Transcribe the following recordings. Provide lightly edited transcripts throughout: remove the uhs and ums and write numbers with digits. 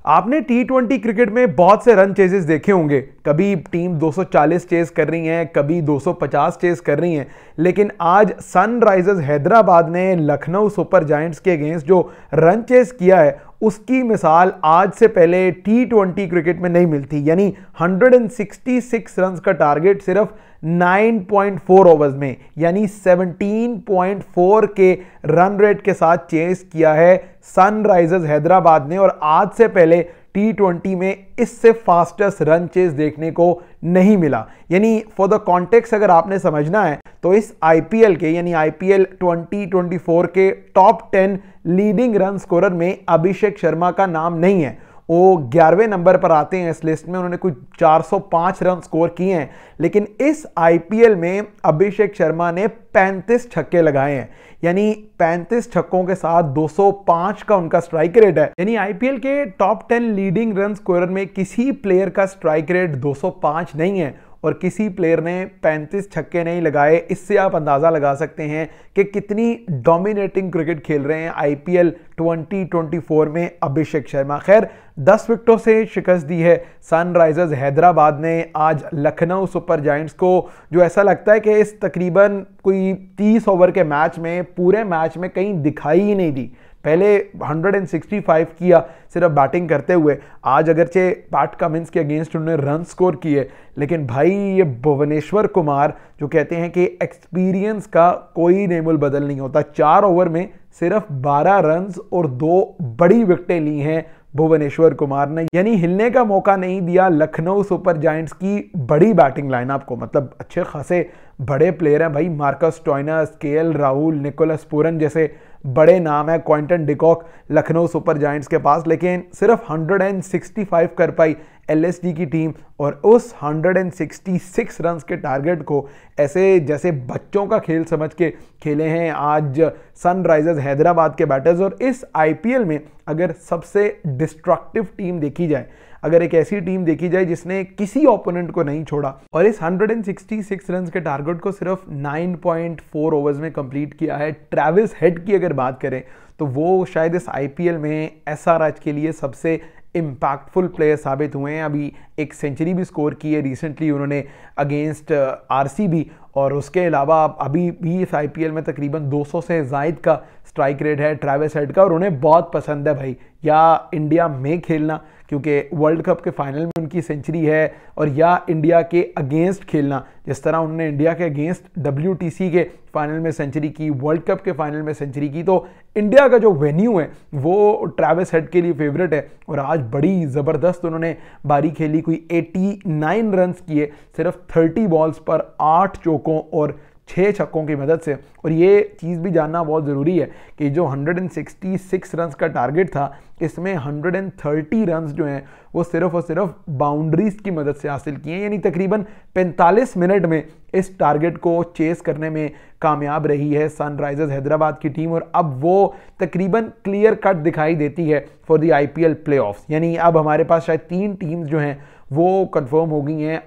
आपने टी20 क्रिकेट में बहुत से रन चेजेस देखे होंगे। कभी टीम 240 चेस कर रही हैं, कभी 250 चेस कर रही हैं, लेकिन आज सनराइजर्स हैदराबाद ने लखनऊ सुपर जायंट्स के अगेंस्ट जो रन चेस किया है उसकी मिसाल आज से पहले टी20 क्रिकेट में नहीं मिलती। यानी 166 रन का टारगेट सिर्फ 9.4 ओवर्स में, यानी 17.4 के रन रेट के साथ चेस किया है सनराइजर्स हैदराबाद ने। और आज से पहले टी20 में इससे फास्टेस्ट रन चेस देखने को नहीं मिला। यानी फॉर द कॉन्टेक्स्ट अगर आपने समझना है तो इस आईपीएल के यानी आईपीएल 2024 के टॉप 10 लीडिंग रन स्कोरर में अभिषेक शर्मा का नाम नहीं है। वो 11वें नंबर पर आते हैं इस लिस्ट में, उन्होंने कुछ 405 रन स्कोर किए हैं। लेकिन इस आईपीएल में अभिषेक शर्मा ने 35 छक्के लगाए हैं, यानी 35 छक्कों के साथ 205 का उनका स्ट्राइक रेट है। यानी आईपीएल के टॉप 10 लीडिंग रन स्कोरर में किसी प्लेयर का स्ट्राइक रेट 205 नहीं है और किसी प्लेयर ने 35 छक्के नहीं लगाए। इससे आप अंदाजा लगा सकते हैं कि कितनी डोमिनेटिंग क्रिकेट खेल रहे हैं आईपीएल 2024 में अभिषेक शर्मा। खैर 10 विकेटों से शिकस्त दी है सनराइजर्स हैदराबाद ने आज लखनऊ सुपर जायंट्स को, जो ऐसा लगता है कि इस तकरीबन कोई 30 ओवर के मैच में पूरे मैच में कहीं दिखाई ही नहीं दी। पहले 165 किया सिर्फ बैटिंग करते हुए, आज अगरचे पैट कमिंस के अगेंस्ट उन्होंने रन स्कोर किए, लेकिन भाई ये भुवनेश्वर कुमार जो कहते हैं कि एक्सपीरियंस का कोई नेमुल बदल नहीं होता। 4 ओवर में सिर्फ 12 रन और 2 बड़ी विकेटें ली हैं भुवनेश्वर कुमार ने। यानी हिलने का मौका नहीं दिया लखनऊ सुपर जायंट्स की बड़ी बैटिंग लाइनअप को। मतलब अच्छे खासे बड़े प्लेयर हैं भाई, Marcus Stoinis, KL Rahul, Nicholas Pooran जैसे बड़े नाम है, Quinton de Kock Lucknow super giants के पास, लेकिन सिर्फ 165 कर पाई एलएसडी की टीम। और उस 166 रन के टारगेट को ऐसे जैसे बच्चों का खेल समझ के खेले हैं आज सनराइजर्स हैदराबाद के बैटर्स। और इस आईपीएल में अगर सबसे डिस्ट्रक्टिव टीम देखी जाए, अगर एक ऐसी टीम देखी जाए जिसने किसी ओपोनेंट को नहीं छोड़ा और इस 166 रन के टारगेट को सिर्फ 9.4 ओवर्स में कंप्लीट किया है, ट्रेविस हेड की अगर बात करें तो वो शायद इस आईपीएल में एसआरएच के लिए सबसे इम्पैक्टफुल प्लेयर साबित हुए हैं। अभी एक सेंचुरी भी स्कोर की है रिसेंटली उन्होंने अगेंस्ट आरसीबी, और उसके अलावा अभी भी इस आईपीएल में तकरीबन 200 से ज़ायद का स्ट्राइक रेट है ट्रेविस हेड का। और उन्हें बहुत पसंद है भाई या इंडिया में खेलना, क्योंकि वर्ल्ड कप के फाइनल में उनकी सेंचुरी है, और या इंडिया के अगेंस्ट खेलना, जिस तरह उन्होंने इंडिया के अगेंस्ट WTC के फाइनल में सेंचुरी की, वर्ल्ड कप के फाइनल में सेंचुरी की। तो इंडिया का जो वेन्यू है वो ट्रेविस हेड के लिए फेवरेट है। और आज बड़ी ज़बरदस्त उन्होंने बारी खेली, कोई 89 रन किए सिर्फ 30 बॉल्स पर 8 चौकों और 6 छक्कों की मदद से। और ये चीज़ भी जानना बहुत ज़रूरी है कि जो 166 रन का टारगेट था, इसमें 130 रन जो हैं वो सिर्फ और सिर्फ बाउंड्रीज की मदद से हासिल किए हैं। यानी तकरीबन 45 मिनट में इस टारगेट को चेस करने में कामयाब रही है सनराइजर्स हैदराबाद की टीम। और अब वो तकरीबन क्लियर कट दिखाई देती है फॉर द आईपीएल प्लेऑफ्स। यानी अब हमारे पास शायद 3 टीम्स जो हैं वो कंफर्म हो गई हैं,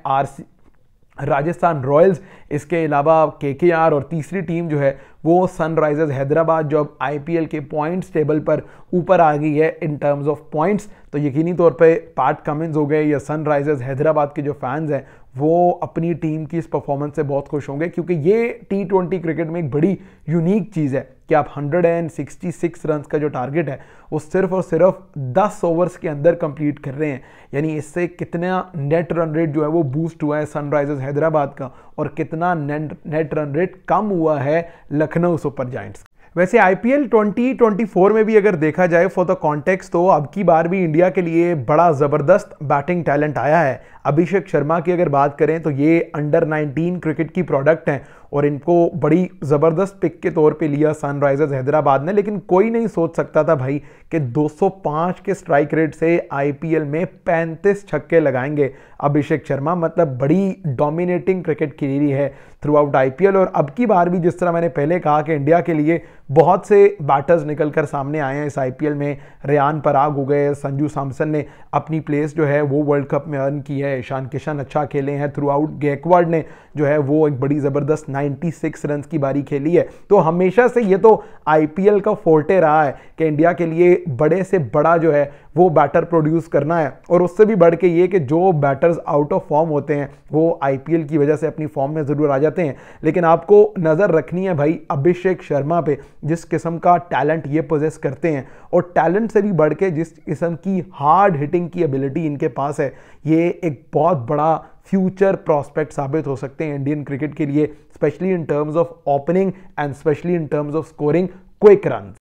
राजस्थान रॉयल्स, इसके अलावा केकेआर, और तीसरी टीम जो है वो सनराइजर्स हैदराबाद जो अब आईपीएल के पॉइंट्स टेबल पर ऊपर आ गई है इन टर्म्स ऑफ पॉइंट्स। तो यकीनी तौर पे पैट कमिंस हो गए या सनराइजर्स हैदराबाद के जो फैंस हैं वो अपनी टीम की इस परफॉर्मेंस से बहुत खुश होंगे, क्योंकि ये टी20 क्रिकेट में एक बड़ी यूनिक चीज़ है कि आप 166 रन का जो टारगेट है वो सिर्फ और सिर्फ 10 ओवर्स के अंदर कंप्लीट कर रहे हैं। यानी इससे कितना नेट रन रेट जो है वो बूस्ट हुआ है सनराइजर्स हैदराबाद का, और कितना नेट रन रेट कम हुआ है लखनऊ सुपर जायंट्स। वैसे आईपीएल 2024 में भी अगर देखा जाए फॉर द कॉन्टेक्स्ट, तो अब की बार भी इंडिया के लिए बड़ा ज़बरदस्त बैटिंग टैलेंट आया है। अभिषेक शर्मा की अगर बात करें तो ये अंडर 19 क्रिकेट की प्रोडक्ट हैं और इनको बड़ी ज़बरदस्त पिक के तौर पे लिया सनराइजर्स हैदराबाद ने। लेकिन कोई नहीं सोच सकता था भाई कि 205 के स्ट्राइक रेट से आईपीएल में 35 छक्के लगाएंगे अभिषेक शर्मा। मतलब बड़ी डोमिनेटिंग क्रिकेट खेली है थ्रू आउट आईपीएल। और अब की बार भी जिस तरह मैंने पहले कहा कि इंडिया के लिए बहुत से बैटर्स निकल कर सामने आए हैं इस आईपीएल में, रेयान पराग हो गए, संजू सैमसन ने अपनी प्लेस जो है वो वर्ल्ड कप में अर्न की है, है, ईशान किशन अच्छा खेले हैं थ्रू आउट, गायकवाड ने जो है वो एक बड़ी ज़बरदस्त 96 रन की बारी खेली है। तो हमेशा से ये तो आईपीएल का फोर्टे रहा है कि इंडिया के लिए बड़े से बड़ा जो है वो बैटर प्रोड्यूस करना है, और उससे भी बढ़ के ये कि जो बैटर्स आउट ऑफ फॉर्म होते हैं वो आईपीएल की वजह से अपनी फॉर्म में ज़रूर आ जाते हैं। लेकिन आपको नज़र रखनी है भाई अभिषेक शर्मा पे, जिस किस्म का टैलेंट ये पोजेस करते हैं, और टैलेंट से भी बढ़ के जिस किस्म की हार्ड हिटिंग की एबिलिटी इनके पास है, ये एक बहुत बड़ा फ्यूचर प्रोस्पेक्ट साबित हो सकते हैं इंडियन क्रिकेट के लिए, specially in terms of opening and specially in terms of scoring quick run.